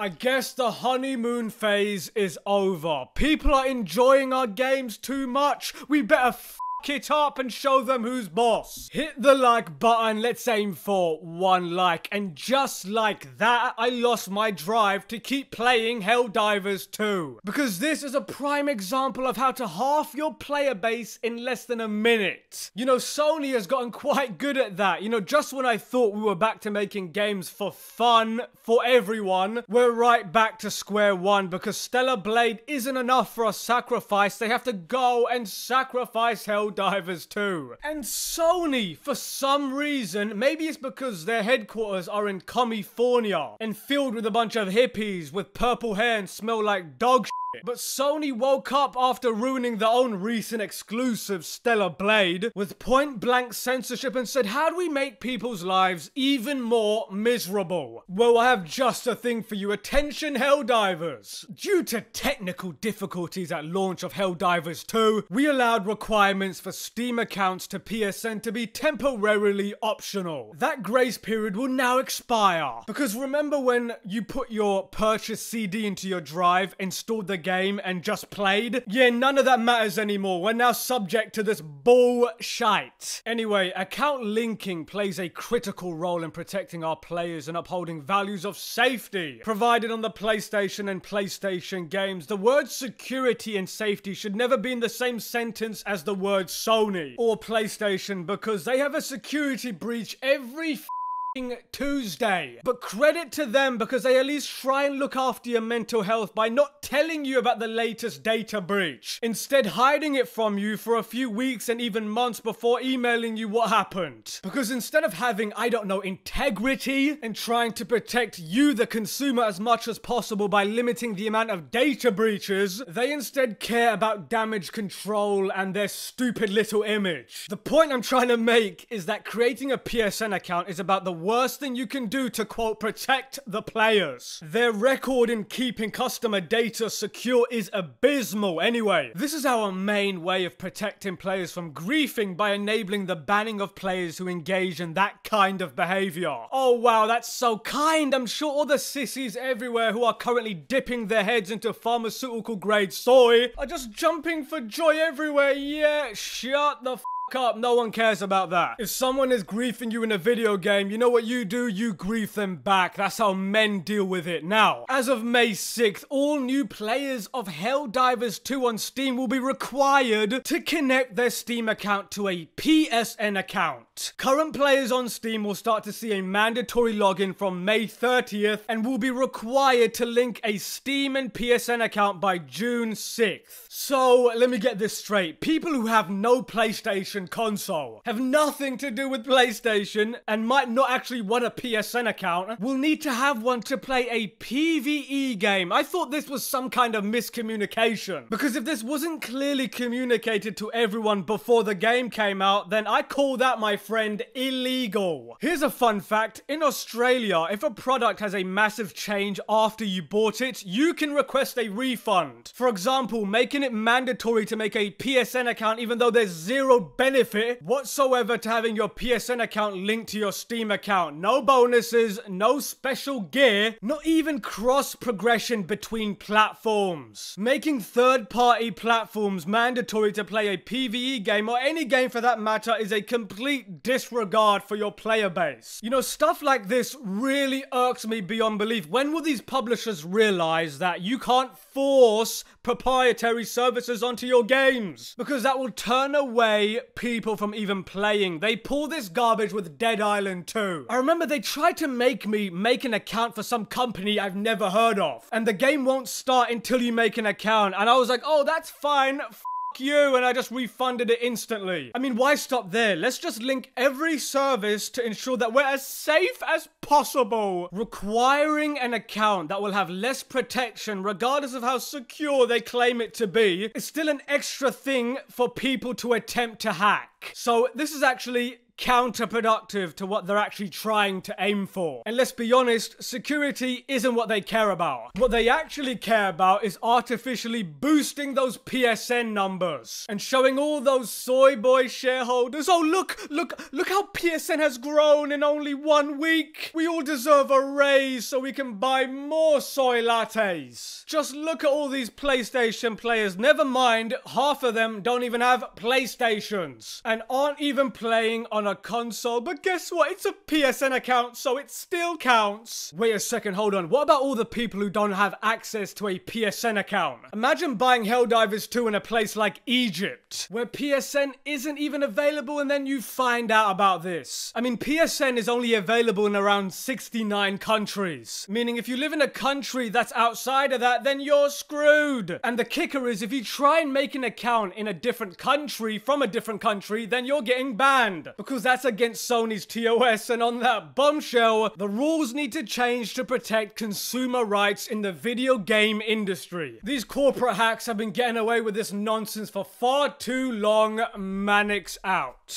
I guess the honeymoon phase is over. People are enjoying our games too much. We better f it up and show them who's boss. Hit the like button, let's aim for 1 like, and just like that, I lost my drive to keep playing Helldivers 2. Because this is a prime example of how to halve your player base in less than a minute. You know, Sony has gotten quite good at that. You know, just when I thought we were back to making games for fun, for everyone, we're right back to square one, because Stellar Blade isn't enough for a sacrifice. They have to go and sacrifice Helldivers 2. And Sony, for some reason, maybe it's because their headquarters are in California and filled with a bunch of hippies with purple hair and smell like dog shit. But Sony woke up after ruining their own recent exclusive Stellar Blade with point-blank censorship and said, how do we make people's lives even more miserable? Well, I have just a thing for you. Attention, Helldivers. Due to technical difficulties at launch of Helldivers 2, we allowed requirements for Steam accounts to PSN to be temporarily optional. That grace period will now expire. Because remember when you put your purchased CD into your drive, installed the game, and just played? Yeah, none of that matters anymore. We're now subject to this bullshit. Anyway, account linking plays a critical role in protecting our players and upholding values of safety provided on the PlayStation and PlayStation games. The words security and safety should never be in the same sentence as the word Sony or PlayStation, because they have a security breach every Tuesday. But credit to them, because they at least try and look after your mental health by not telling you about the latest data breach, instead hiding it from you for a few weeks and even months before emailing you what happened. Because instead of having, I don't know, integrity and trying to protect you, the consumer, as much as possible by limiting the amount of data breaches, they instead care about damage control and their stupid little image. The point I'm trying to make is that creating a PSN account is about the worst thing you can do to, quote, protect the players. Their record in keeping customer data secure is abysmal. Anyway, this is our main way of protecting players from griefing by enabling the banning of players who engage in that kind of behavior. Oh wow, that's so kind. I'm sure all the sissies everywhere who are currently dipping their heads into pharmaceutical grade soy are just jumping for joy everywhere. Yeah, shut the f up. No one cares about that. If someone is griefing you in a video game, you know what you do? You grief them back. That's how men deal with it. Now, as of May 6th, all new players of Helldivers 2 on Steam will be required to connect their Steam account to a PSN account. Current players on Steam will start to see a mandatory login from May 30th and will be required to link a Steam and PSN account by June 6th. So, let me get this straight. People who have no PlayStation console, have nothing to do with PlayStation, and might not actually want a PSN account, will need to have one to play a PvE game. I thought this was some kind of miscommunication, because if this wasn't clearly communicated to everyone before the game came out, then I call that, my friend, illegal. Here's a fun fact. In Australia, if a product has a massive change after you bought it, you can request a refund. For example, making it mandatory to make a PSN account even though there's zero benefit whatsoever to having your PSN account linked to your Steam account. No bonuses, no special gear, not even cross progression between platforms. Making third-party platforms mandatory to play a PvE game, or any game for that matter, is a complete disregard for your player base. You know, stuff like this really irks me beyond belief. When will these publishers realize that you can't force proprietary services onto your games? Because that will turn away people from even playing. They pull this garbage with Dead Island 2. I remember they tried to make me make an account for some company I've never heard of, and the game won't start until you make an account, and I was like, oh, that's fine, you, and I just refunded it instantly. I mean, why stop there? Let's just link every service to ensure that we're as safe as possible. Requiring an account that will have less protection, regardless of how secure they claim it to be, is still an extra thing for people to attempt to hack. So this is actually counterproductive to what they're actually trying to aim for. And let's be honest, security isn't what they care about. What they actually care about is artificially boosting those PSN numbers and showing all those soy boy shareholders, oh look how PSN has grown in only 1 week. We all deserve a raise so we can buy more soy lattes. Just look at all these PlayStation players. Never mind, half of them don't even have PlayStations and aren't even playing on a console. But guess what? It's a PSN account, so it still counts. Wait a second, hold on. What about all the people who don't have access to a PSN account? Imagine buying Helldivers 2 in a place like Egypt, where PSN isn't even available, and then you find out about this. I mean, PSN is only available in around 69 countries, meaning if you live in a country that's outside of that, then you're screwed. And the kicker is, if you try and make an account in a different country from a different country, then you're getting banned, because that's against Sony's TOS. And on that bombshell, the rules need to change to protect consumer rights in the video game industry. These corporate hacks have been getting away with this nonsense for far too long. Manix out.